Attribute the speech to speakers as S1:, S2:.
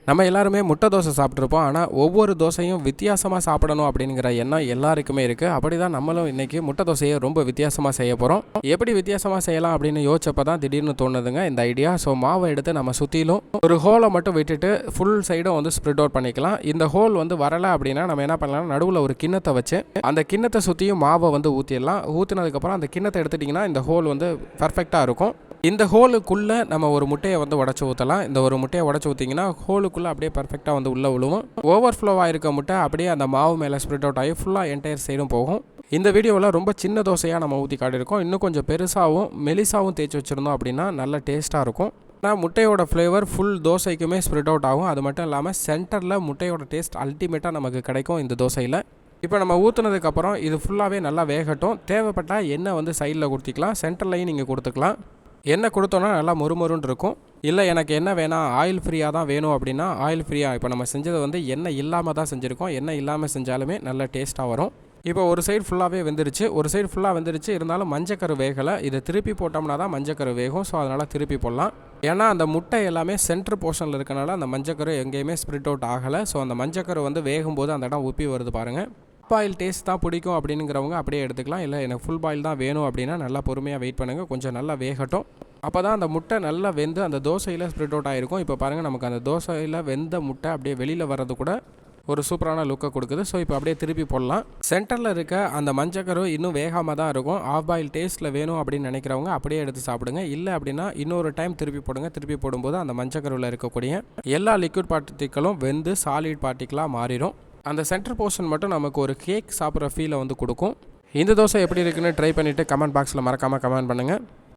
S1: நம்ம எல்லாருமே முட்டை தோசை சாப்பிட்ருப்போம். ஆனால் ஒவ்வொரு தோசையும் வித்தியாசமாக சாப்பிடணும் அப்படிங்கிற எண்ணம் எல்லாருக்குமே இருக்குது. அப்படி தான் நம்மளும் இன்றைக்கி முட்டை தோசையை ரொம்ப வித்தியாசமாக செய்ய போகிறோம். எப்படி வித்தியாசமாக செய்யலாம் அப்படின்னு யோசிச்சப்போ தான் திடீர்னு தோணுதுங்க இந்த ஐடியா. ஸோ மாவை எடுத்து நம்ம சுற்றிலும் ஒரு ஹோலை மட்டும் விட்டுட்டு ஃபுல் சைடும் வந்து ஸ்ப்ரெட் அவுட் பண்ணிக்கலாம். இந்த ஹோல் வந்து வரலை அப்படின்னா நம்ம என்ன பண்ணலாம், நடுவில் ஒரு கிண்ணத்தை வச்சு அந்த கிண்ணத்தை சுற்றியும் மாவை வந்து ஊற்றிடலாம். ஊற்றினதுக்கப்புறம் அந்த கிண்ணத்தை எடுத்துட்டிங்கன்னா இந்த ஹோல் வந்து பர்ஃபெக்டாக இருக்கும். இந்த ஹோலுக்குள்ளே நம்ம ஒரு முட்டையை வந்து உடச்சி ஊற்றலாம். இந்த ஒரு முட்டையை உடச்சி ஊற்றிங்கன்னா ஹோலுக்குள்ளே அப்படியே பர்ஃபெக்டாக வந்து உள்ளே விழுவும். ஓவர்ஃப்ளோவாக இருக்க முட்டை அப்படியே அந்த மாவு மேலே ஸ்ப்ரெட் அவுட் ஆகி ஃபுல்லாக என்டையர் சைடும் போகும். இந்த வீடியோவில் ரொம்ப சின்ன தோசையாக நம்ம ஊற்றி காட்டியிருக்கோம். இன்னும் கொஞ்சம் பெருசாகவும் மெலிசாகவும் தேய்ச்சி வச்சுருந்தோம் அப்படின்னா நல்ல டேஸ்ட்டாக இருக்கும். ஆனால் முட்டையோட ஃப்ளேவர் ஃபுல் தோசைக்குமே ஸ்ப்ரெட் அவுட் ஆகும். அது மட்டும் இல்லாமல் சென்டரில் முட்டையோட டேஸ்ட் அல்டிமேட்டாக நமக்கு கிடைக்கும் இந்த தோசையில். இப்போ நம்ம ஊற்றுனதுக்கப்புறம் இது ஃபுல்லாகவே நல்லா வேகட்டும். தேவைப்பட்டால் எண்ணெய் வந்து சைடில் கொடுத்திக்கலாம், சென்டர்லையும் நீங்கள் கொடுத்துக்கலாம். எண்ணெய் கொடுத்தோன்னா நல்லா மொறுமொருன்னு இருக்கும். இல்லை எனக்கு எண்ணெய் வேணாம், ஆயில் ஃப்ரீயாக தான் வேணும் அப்படின்னா ஆயில் ஃப்ரீயாக. இப்போ நம்ம செஞ்சது வந்து எண்ணெய் இல்லாமல் தான் செஞ்சுருக்கோம். எண்ணெய் இல்லாமல் செஞ்சாலுமே நல்ல டேஸ்ட்டாக வரும். இப்போ ஒரு சைடு ஃபுல்லாகவே வெந்துருச்சு, ஒரு சைடு ஃபுல்லாக வெந்துருச்சு. இருந்தாலும் மஞ்சக்கரு வேகலை. இதை திருப்பி போட்டோம்னா தான் மஞ்சக்கரு வேகும். ஸோ அதனால் திருப்பி போடலாம். ஏன்னா அந்த முட்டை எல்லாமே சென்ட்ரு போர்ஷனில் இருக்கனால அந்த மஞ்சக்கரு எங்கேயுமே ஸ்ப்ரிட் அவுட் ஆகலை. ஸோ அந்த மஞ்சக்கரு வந்து வேகும்போது அந்த இடம் உப்பி வருது பாருங்கள். பாயில் டேஸ்ட் தான் பிடிக்கும் அப்படிங்கிறவங்க அப்படியே எடுத்துக்கலாம். இல்லை எனக்கு ஃபுல் பாயில் தான் வேணும் அப்படின்னா நல்லா பொறுமையாக வெயிட் பண்ணுங்கள், கொஞ்சம் நல்லா வேகட்டும். அப்போ தான் அந்த முட்டை நல்லா வெந்து அந்த தோசையில் ஸ்ப்ரெட் அவுட் ஆகிருக்கும். இப்போ பாருங்கள், நமக்கு அந்த தோசையில் வெந்த முட்டை அப்படியே வெளியில் வர்றது கூட ஒரு சூப்பரான லுக்கை கொடுக்குது. ஸோ இப்போ அப்படியே திருப்பி போடலாம். சென்டரில் இருக்க அந்த மஞ்சக்கரு இன்னும் வேகாமல் தான் இருக்கும். ஆஃப் பாயில் டேஸ்ட்டில் வேணும் அப்படின்னு நினைக்கிறவங்க அப்படியே எடுத்து சாப்பிடுங்க. இல்லை அப்படின்னா இன்னொரு டைம் திருப்பி போடுங்க. திருப்பி போடும்போது அந்த மஞ்சக்கருவில் இருக்கக்கூடிய எல்லா லிக்விட் பார்ட்டிகளும் வெந்து சாலிட் பார்ட்டிகளாக மாறிடும். அந்த சென்டர் போர்ஷன் மட்டும் நமக்கு ஒரு கேக் சாப்பிட்ற ஃபீலை வந்து கொடுக்கும். இந்த தோசை எப்படி இருக்குன்னு ட்ரை பண்ணிவிட்டு கமெண்ட் பாக்ஸில் மறக்காமல் கமெண்ட் பண்ணுங்கள்.